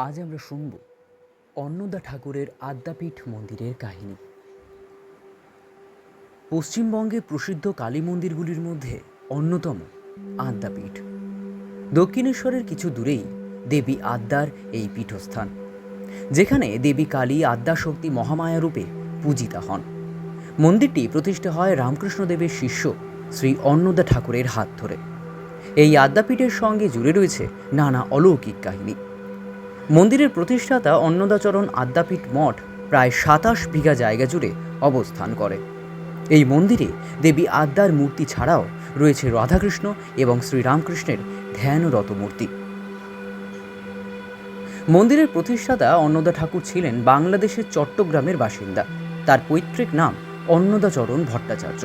আজ আমরা শুনব অন্নদা ঠাকুরের আদ্যাপীঠ মন্দিরের কাহিনী। পশ্চিমবঙ্গে প্রসিদ্ধ কালী মন্দিরগুলির মধ্যে অন্যতম আদ্যাপীঠ। দক্ষিণেশ্বরের কিছু দূরেই দেবী আদ্যার এই পীঠস্থান, যেখানে দেবী কালী আদ্যাশক্তি মহামায়া রূপে পূজিতা হন। মন্দিরটি প্রতিষ্ঠা হয় রামকৃষ্ণদেবের শিষ্য শ্রী অন্নদা ঠাকুরের হাত ধরে। এই আদ্যাপীঠের সঙ্গে জুড়ে রয়েছে নানা অলৌকিক কাহিনী। মন্দিরের প্রতিষ্ঠাতা অন্নদাচরণ আদ্যাপীঠ মঠ প্রায় ২৭ বিঘা জায়গা জুড়ে অবস্থান করে। এই মন্দিরে দেবী আদ্যার মূর্তি ছাড়াও রয়েছে রাধাকৃষ্ণ এবং শ্রীরামকৃষ্ণের ধ্যানরত মূর্তি। মন্দিরের প্রতিষ্ঠাতা অন্নদা ঠাকুর ছিলেন বাংলাদেশের চট্টগ্রামের বাসিন্দা। তার পৈতৃক নাম অন্নদাচরণ ভট্টাচার্য।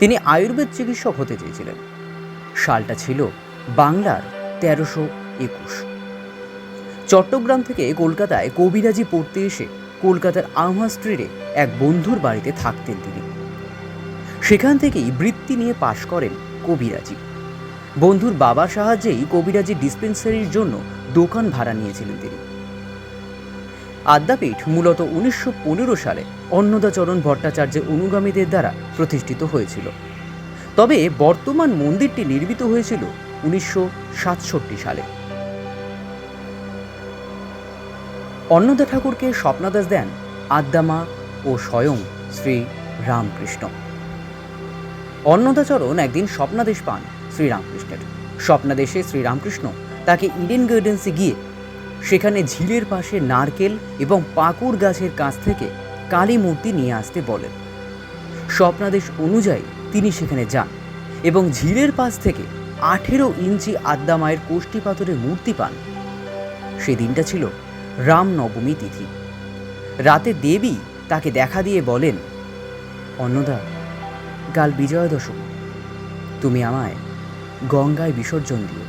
তিনি আয়ুর্বেদ চিকিৎসক হতে চেয়েছিলেন। সালটা ছিল বাংলার ১৩২১। চট্টগ্রাম থেকে কলকাতায় কবিরাজি পড়তে এসে কলকাতার আমহা স্ট্রিটে এক বন্ধুর বাড়িতে থাকতেন তিনি। সেখান থেকেই বৃত্তি নিয়ে পাশ করেন কবিরাজি। বন্ধুর বাবার সাহায্যেই কবিরাজি ডিসপেন্সারির জন্য দোকান ভাড়া নিয়েছিলেন তিনি। আদ্যাপীঠ মূলত ১৯১৫ সালে অন্নদাচরণ ভট্টাচার্যের অনুগামীদের দ্বারা প্রতিষ্ঠিত হয়েছিল। তবে বর্তমান মন্দিরটি নির্মিত হয়েছিল ১৯৬৭ সালে। অন্নদা ঠাকুরকে স্বপ্নাদেশ দেন আদ্যামা ও স্বয়ং শ্রী রামকৃষ্ণ। অন্নদাচরণ একদিন স্বপ্নাদেশ পান শ্রীরামকৃষ্ণের। স্বপ্নাদেশে শ্রীরামকৃষ্ণ তাকে ইডেন গার্ডেন্সে গিয়ে সেখানে ঝিলের পাশে নারকেল এবং পাকুড় গাছের কাছ থেকে কালী মূর্তি নিয়ে আসতে বলেন। স্বপ্নাদেশ অনুযায়ী তিনি সেখানে যান এবং ঝিলের পাশ থেকে ১৮ ইঞ্চি আদ্যামায়ের কোষ্ঠী পাথরের মূর্তি পান। সেদিনটা ছিল রামনবমী তিথি। রাতে দেবী তাকে দেখা দিয়ে বলেন, অন্নদা, কাল বিজয়া দশমী, তুমি আমায় গঙ্গায় বিসর্জন দিও।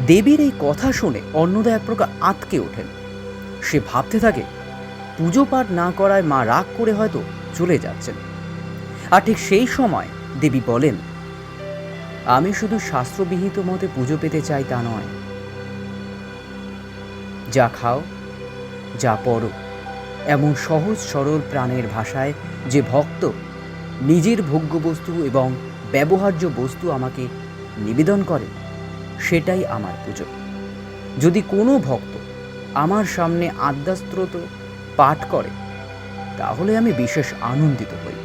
দেবীর এই কথা শুনে অন্নদা এক প্রকার আঁতকে ওঠেন। সে ভাবতে থাকে, পুজো পাঠ না করায় মা রাগ করে হয়তো চলে যাচ্ছেন। আর ঠিক সেই সময় দেবী বলেন, আমি শুধু শাস্ত্রবিহিত মতে পুজো পেতে চাই তা নয়। যা খাও, যা পড়ো, এমন সহজ সরল প্রাণের ভাষায় যে ভক্ত নিজের ভোগ্য বস্তু এবং ব্যবহার্য বস্তু আমাকে নিবেদন করে, সেটাই আমার পুজো। যদি কোনো ভক্ত আমার সামনে আদ্যাস্ত্রোত পাঠ করে, তাহলে আমি বিশেষ আনন্দিত হই।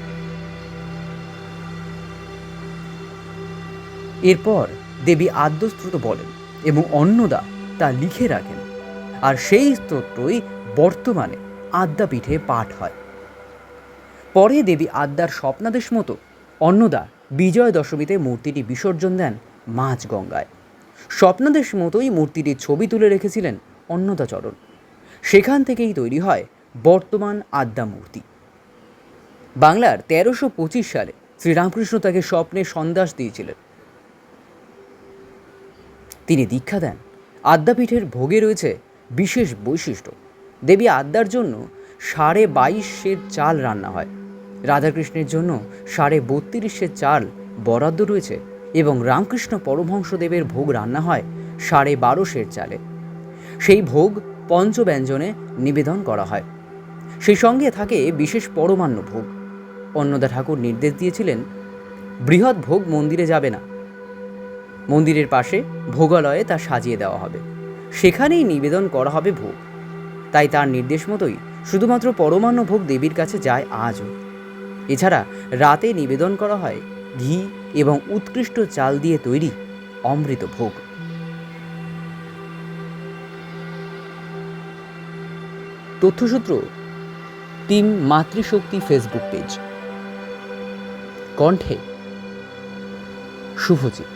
এরপর দেবী আদ্যস্ত্রোত বলেন এবং অন্নদা তা লিখে রাখেন, আর সেই স্তোত্রই বর্তমানে আদ্যাপীঠে পাঠ হয়। পরে দেবী আদ্যার স্বপ্নাদেশ মতো অন্নদা বিজয় দশমীতে মূর্তিটি বিসর্জন দেন মাঝ গঙ্গায়। স্বপ্নাদেশ মতোই মূর্তিটির ছবি তুলে রেখেছিলেন অন্নদাচরণ। সেখান থেকেই তৈরি হয় বর্তমান আদ্যা মূর্তি। বাংলার ১৩২৫ সালে শ্রীরামকৃষ্ণ তাকে স্বপ্নে সন্দেশ দিয়েছিলেন। তিনি দীক্ষা দেন। আদ্যাপীঠের ভোগে রয়েছে বিশেষ বৈশিষ্ট্য। দেবী আদ্যার জন্য ২২.৫ সের চাল রান্না হয়। রাধাকৃষ্ণের জন্য ৩২.৫ সের চাল বরাদ্দ রয়েছে এবং রামকৃষ্ণ পরমহংসদেবের ভোগ রান্না হয় ১২.৫ সের চালে। সেই ভোগ পঞ্চব্যঞ্জনে নিবেদন করা হয়। সেই সঙ্গে থাকে বিশেষ পরমান্ন ভোগ। অন্নদা ঠাকুর নির্দেশ দিয়েছিলেন, বৃহৎ ভোগ মন্দিরে যাবে না। মন্দিরের পাশে ভোগালয়ে তা সাজিয়ে দেওয়া হবে, সেখানেই নিবেদন করা হবে ভোগ। তাই তার নির্দেশ মতোই শুধুমাত্র পরমান্ন ভোগ দেবীর কাছে যায় আজও। এছাড়া রাতে নিবেদন করা হয় ঘি এবং উৎকৃষ্ট চাল দিয়ে তৈরি অমৃত ভোগ। তথ্যসূত্র টিম মাতৃশক্তি ফেসবুক পেজ। কণ্ঠে শুভজিৎ।